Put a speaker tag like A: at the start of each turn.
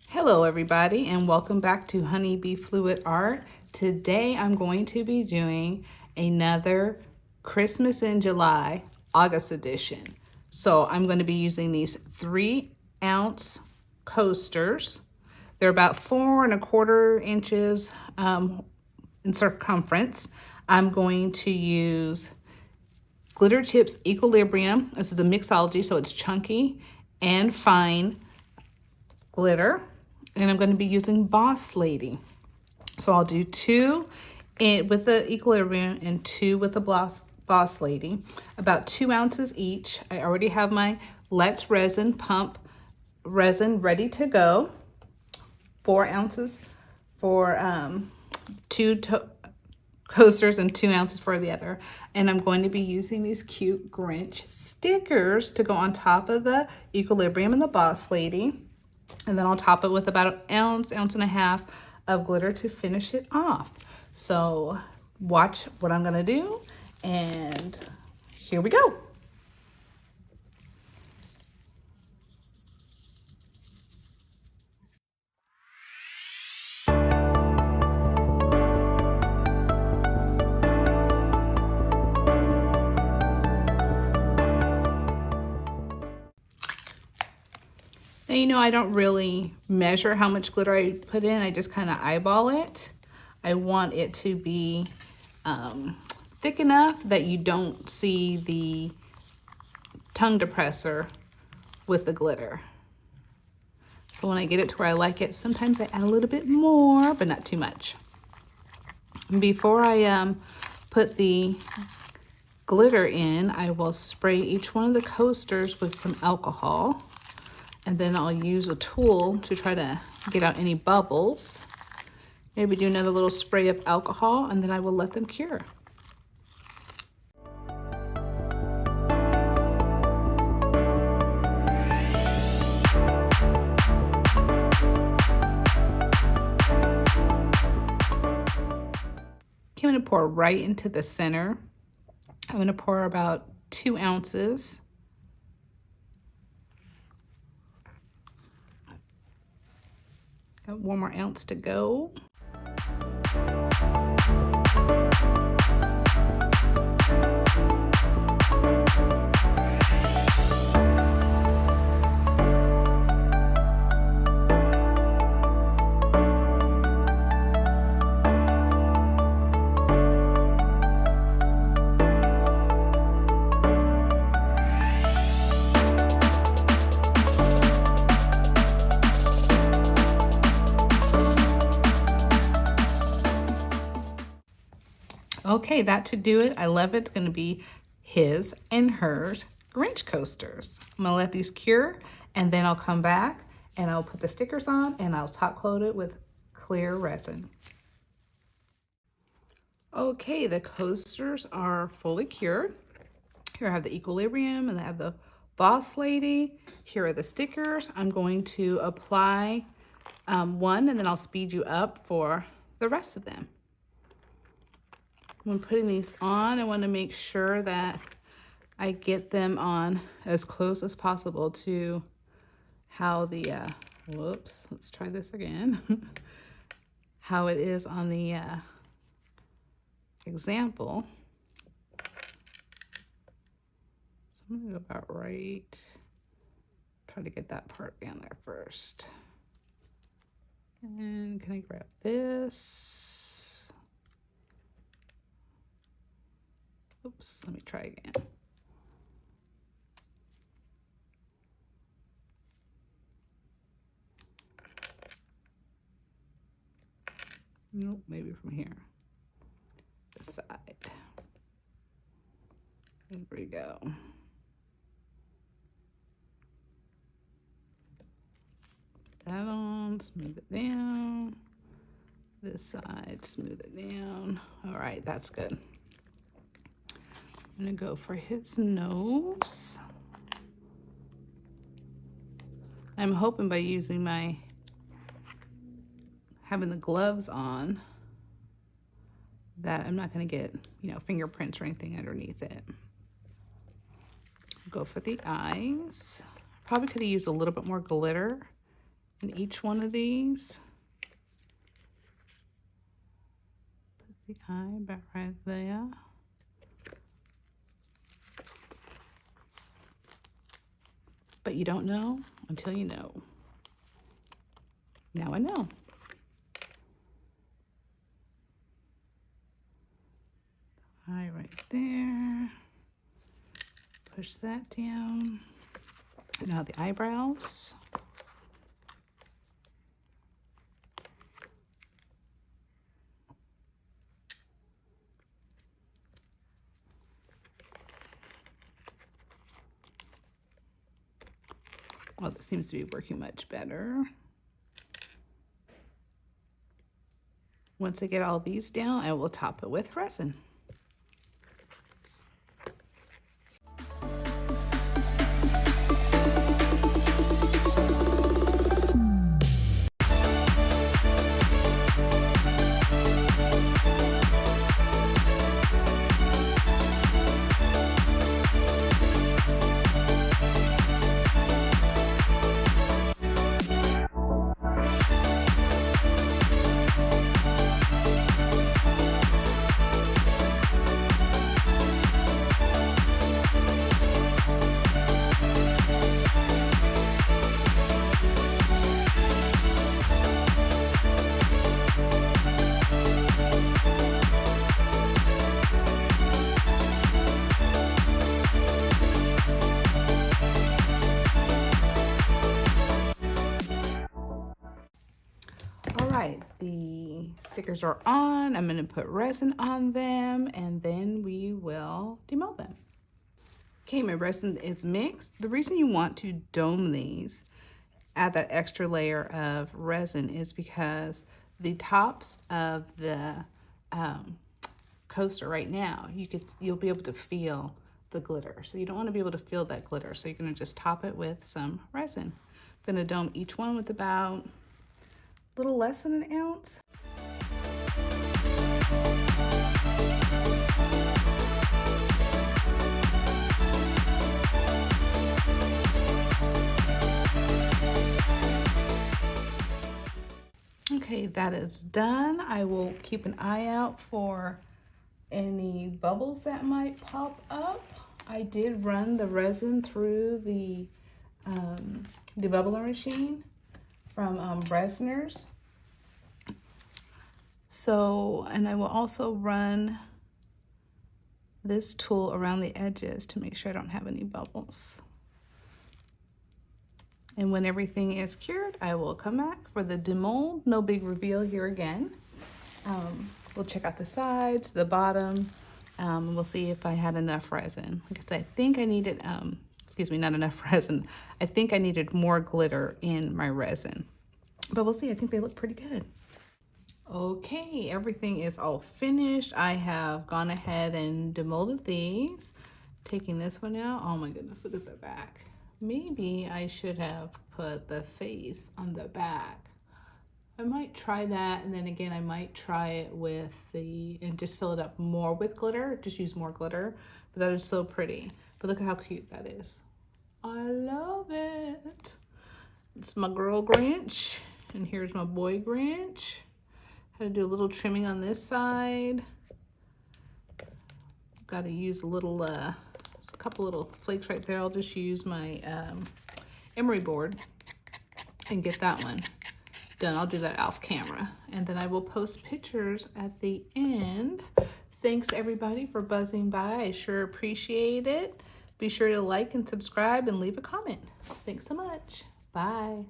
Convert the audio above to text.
A: Hello everybody, and welcome back to Honeybee Fluid Art. Today I'm going to be doing another Christmas in July August edition. So I'm going to be using these 3-ounce coasters. They're about 4 1/4 inches in circumference. I'm going to use Glitter Chips Equilibrium. This is a mixology, so it's chunky and fine glitter. And I'm going to be using Boss Lady. So I'll do 2 with the Equilibrium and 2 with the Boss Lady, about 2 ounces each. I already have my Let's Resin pump resin ready to go. 4 ounces for 2 coasters and 2 ounces for the other. And I'm going to be using these cute Grinch stickers to go on top of the Equilibrium and the Boss Lady. And then I'll top it with about 1 ounce and a half of glitter to finish it off. So watch what I'm gonna do, and here we go. Now, you know, I don't really measure how much glitter I put in. I just kind of eyeball it. I want it to be thick enough that you don't see the tongue depressor with the glitter. So when I get it to where I like it, sometimes I add a little bit more, but not too much. Before I put the glitter in, I will spray each one of the coasters with some alcohol. And then I'll use a tool to try to get out any bubbles. Maybe do another little spray of alcohol, and then I will let them cure. Okay, I'm gonna pour right into the center. I'm gonna pour about 2 ounces. Got 1 more ounce to go. Okay, that should do it. I love it. It's going to be his and hers Grinch coasters. I'm going to let these cure, and then I'll come back and I'll put the stickers on and I'll top coat it with clear resin. Okay, the coasters are fully cured. Here I have the Equilibrium and I have the Boss Lady. Here are the stickers. I'm going to apply one, and then I'll speed you up for the rest of them. When putting these on, I want to make sure that I get them on as close as possible to how the, whoops, let's try this again, how it is on the example. So I'm going to go about right, try to get that part down there first. And can I grab this? Oops, let me try again. Nope, maybe from here. This side. There we go. Put that on, smooth it down. This side, smooth it down. All right, that's good. I'm gonna go for his nose. I'm hoping by using having the gloves on that I'm not gonna get, fingerprints or anything underneath it. Go for the eyes. Probably could have used a little bit more glitter in each one of these. Put the eye back right there. But you don't know until you know. Now I know. Eye right there. Push that down. Now the eyebrows. Well, this seems to be working much better. Once I get all these down, I will top it with resin. The stickers are on. I'm going to put resin on them and then we will demold them. Okay, my resin is mixed. The reason you want to dome these, add that extra layer of resin, is because the tops of the coaster right now, you'll be able to feel the glitter. So you don't want to be able to feel that glitter. So you're going to just top it with some resin. I'm going to dome each one with about a little less than an ounce. Okay, that is done. I will keep an eye out for any bubbles that might pop up. I did run the resin through the debubbler machine from Resiners. So, and I will also run this tool around the edges to make sure I don't have any bubbles. And when everything is cured, I will come back for the demold. No big reveal here again. We'll check out the sides, the bottom, and we'll see if I had enough resin. Like I said, I think I needed, excuse me, not enough resin. I think I needed more glitter in my resin. But we'll see, I think they look pretty good. Okay, everything is all finished. I have gone ahead and demolded these. Taking this one out, oh my goodness, look at the back. Maybe I should have put the face on the back. I might try that, and then again, I might try it with and just fill it up more with glitter, just use more glitter. But that is so pretty. But look at how cute that is. I love it. It's my girl Grinch, and here's my boy Grinch. Had to do a little trimming on this side. Got to use a little, a couple little flakes right there. I'll just use my emery board and get that one done. I'll do that off camera, and then I will post pictures at the end. Thanks everybody for buzzing by. I sure appreciate it. Be sure to like and subscribe and leave a comment. Thanks so much. Bye.